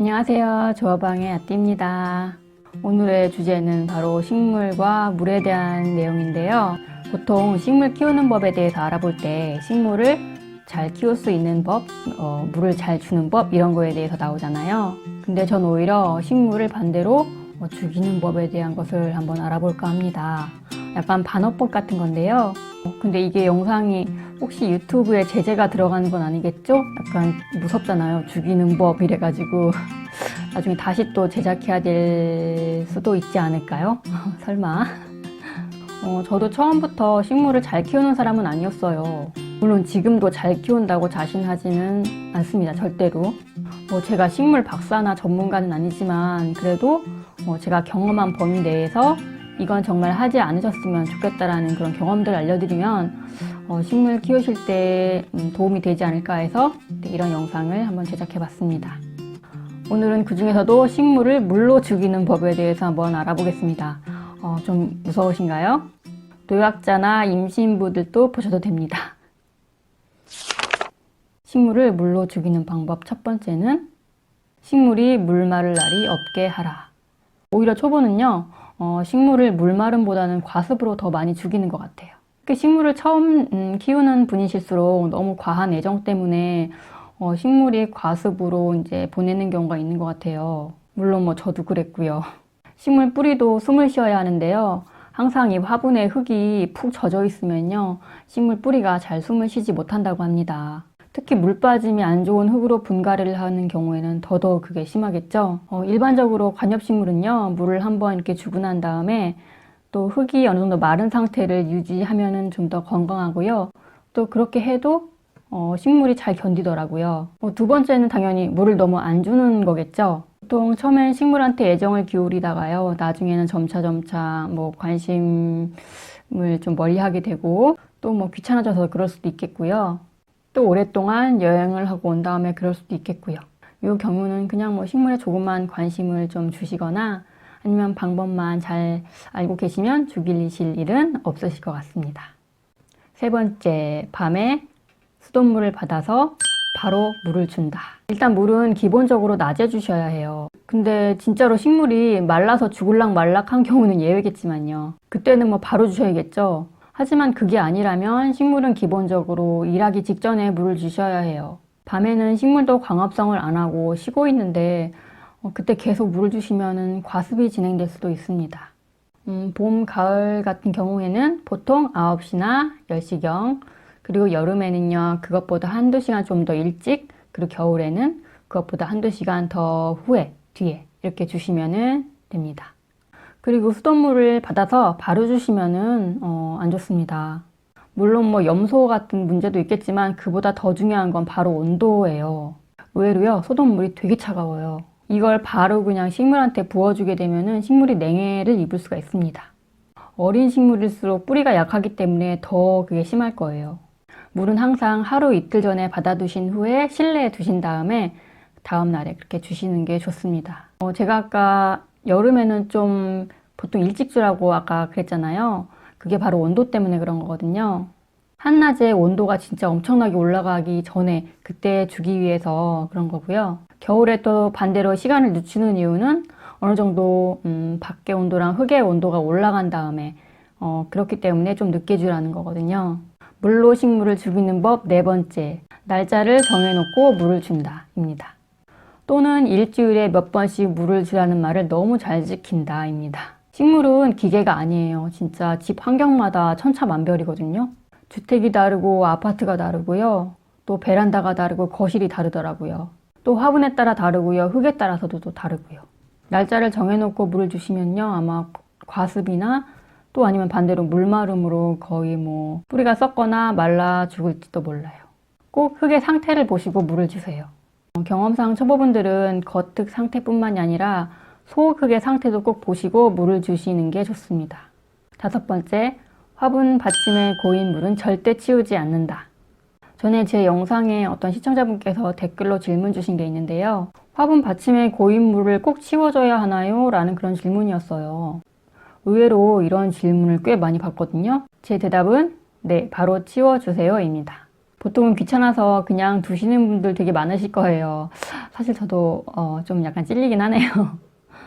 안녕하세요. 조화방의 아띠입니다. 오늘의 주제는 바로 식물과 물에 대한 내용인데요. 보통 식물 키우는 법에 대해서 알아볼 때 식물을 잘 키울 수 있는 법, 물을 잘 주는 법 이런 거에 대해서 나오잖아요. 근데 전 오히려 식물을 반대로 죽이는 법에 대한 것을 한번 알아볼까 합니다. 약간 반어법 같은 건데요. 근데 이게 영상이 혹시 유튜브에 제재가 들어가는 건 아니겠죠? 약간 무섭잖아요. 죽이는 법 이래가지고 나중에 다시 또 제작해야 될 수도 있지 않을까요? 설마. 저도 처음부터 식물을 잘 키우는 사람은 아니었어요. 물론 지금도 잘 키운다고 자신하지는 않습니다. 절대로. 제가 식물 박사나 전문가는 아니지만 그래도 제가 경험한 범위 내에서 이건 정말 하지 않으셨으면 좋겠다라는 그런 경험들을 알려드리면 식물 키우실 때 도움이 되지 않을까 해서 이런 영상을 한번 제작해봤습니다. 오늘은 그 중에서도 식물을 물로 죽이는 법에 대해서 한번 알아보겠습니다. 좀 무서우신가요? 노약자나 임신부들도 보셔도 됩니다. 식물을 물로 죽이는 방법 첫 번째는 식물이 물 마를 날이 없게 하라. 오히려 초보는요, 식물을 물마름보다는 과습으로 더 많이 죽이는 것 같아요. 식물을 처음 키우는 분이실수록 너무 과한 애정 때문에 식물이 과습으로 이제 보내는 경우가 있는 것 같아요. 물론 저도 그랬고요. 식물 뿌리도 숨을 쉬어야 하는데요. 항상 이 화분에 흙이 푹 젖어 있으면요, 식물 뿌리가 잘 숨을 쉬지 못한다고 합니다. 특히 물 빠짐이 안 좋은 흙으로 분갈이를 하는 경우에는 더더욱 그게 심하겠죠. 일반적으로 관엽식물은요, 물을 한번 이렇게 주고 난 다음에 또 흙이 어느 정도 마른 상태를 유지하면은 좀 더 건강하고요. 또 그렇게 해도 식물이 잘 견디더라고요. 두 번째는 당연히 물을 너무 안 주는 거겠죠. 보통 처음엔 식물한테 애정을 기울이다가요, 나중에는 점차 관심을 좀 멀리하게 되고 또 귀찮아져서 그럴 수도 있겠고요. 또 오랫동안 여행을 하고 온 다음에 그럴 수도 있겠고요. 이 경우는 그냥 식물에 조금만 관심을 좀 주시거나 아니면 방법만 잘 알고 계시면 죽이실 일은 없으실 것 같습니다. 세 번째, 밤에 수돗물을 받아서 바로 물을 준다. 일단 물은 기본적으로 낮에 주셔야 해요. 근데 진짜로 식물이 말라서 죽을락 말락한 경우는 예외겠지만요. 그때는 바로 주셔야겠죠. 하지만 그게 아니라면 식물은 기본적으로 일하기 직전에 물을 주셔야 해요. 밤에는 식물도 광합성을 안 하고 쉬고 있는데 그때 계속 물을 주시면 과습이 진행될 수도 있습니다. 봄, 가을 같은 경우에는 보통 9시나 10시경, 그리고 여름에는요, 그것보다 한두 시간 좀 더 일찍, 그리고 겨울에는 그것보다 한두 시간 더 후에, 뒤에 이렇게 주시면 됩니다. 그리고 수돗물을 받아서 바로 주시면은 안 좋습니다. 물론 염소 같은 문제도 있겠지만 그보다 더 중요한 건 바로 온도예요. 의외로요, 수돗물이 되게 차가워요. 이걸 바로 그냥 식물한테 부어주게 되면은 식물이 냉해를 입을 수가 있습니다. 어린 식물일수록 뿌리가 약하기 때문에 더 그게 심할 거예요. 물은 항상 하루 이틀 전에 받아두신 후에 실내에 두신 다음에 다음 날에 그렇게 주시는 게 좋습니다. 제가 아까 여름에는 좀 보통 일찍 주라고 아까 그랬잖아요. 그게 바로 온도 때문에 그런 거거든요. 한낮에 온도가 진짜 엄청나게 올라가기 전에 그때 주기 위해서 그런 거고요. 겨울에 또 반대로 시간을 늦추는 이유는 어느 정도 밖의 온도랑 흙의 온도가 올라간 다음에 그렇기 때문에 좀 늦게 주라는 거거든요. 물로 식물을 죽이는 법 네 번째, 날짜를 정해놓고 물을 준다 입니다. 또는 일주일에 몇 번씩 물을 주라는 말을 너무 잘 지킨다 입니다. 식물은 기계가 아니에요. 진짜 집 환경마다 천차만별이거든요. 주택이 다르고 아파트가 다르고요. 또 베란다가 다르고 거실이 다르더라고요. 또 화분에 따라 다르고요. 흙에 따라서도 또 다르고요. 날짜를 정해놓고 물을 주시면요, 아마 과습이나 또 아니면 반대로 물마름으로 거의 뿌리가 썩거나 말라 죽을지도 몰라요. 꼭 흙의 상태를 보시고 물을 주세요. 경험상 초보분들은 겉흙 상태뿐만이 아니라 속흙의 상태도 꼭 보시고 물을 주시는 게 좋습니다. 다섯 번째, 화분 받침에 고인 물은 절대 치우지 않는다. 전에 제 영상에 어떤 시청자분께서 댓글로 질문 주신 게 있는데요. 화분 받침에 고인 물을 꼭 치워줘야 하나요? 라는 그런 질문이었어요. 의외로 이런 질문을 꽤 많이 받거든요. 제 대답은 네, 바로 치워주세요 입니다. 보통은 귀찮아서 그냥 두시는 분들 되게 많으실 거예요. 사실 저도 좀 약간 찔리긴 하네요.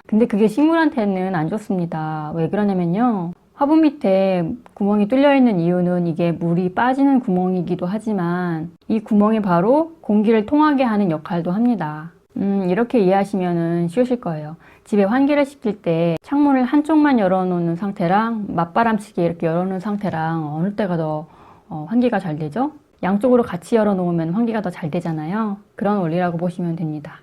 근데 그게 식물한테는 안 좋습니다. 왜 그러냐면요. 화분 밑에 구멍이 뚫려 있는 이유는 이게 물이 빠지는 구멍이기도 하지만 이 구멍이 바로 공기를 통하게 하는 역할도 합니다. 이렇게 이해하시면 쉬우실 거예요. 집에 환기를 시킬 때 창문을 한쪽만 열어놓는 상태랑 맞바람치게 이렇게 열어놓은 상태랑 어느 때가 더 환기가 잘 되죠? 양쪽으로 같이 열어놓으면 환기가 더 잘 되잖아요. 그런 원리라고 보시면 됩니다.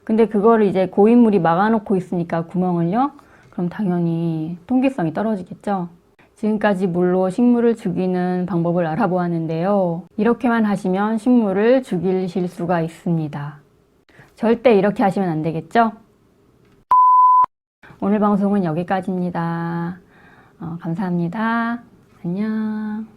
근데 그거를 이제 고인물이 막아놓고 있으니까 구멍을요? 그럼 당연히 통기성이 떨어지겠죠? 지금까지 물로 식물을 죽이는 방법을 알아보았는데요. 이렇게만 하시면 식물을 죽이실 수가 있습니다. 절대 이렇게 하시면 안 되겠죠? 오늘 방송은 여기까지입니다. 감사합니다. 안녕.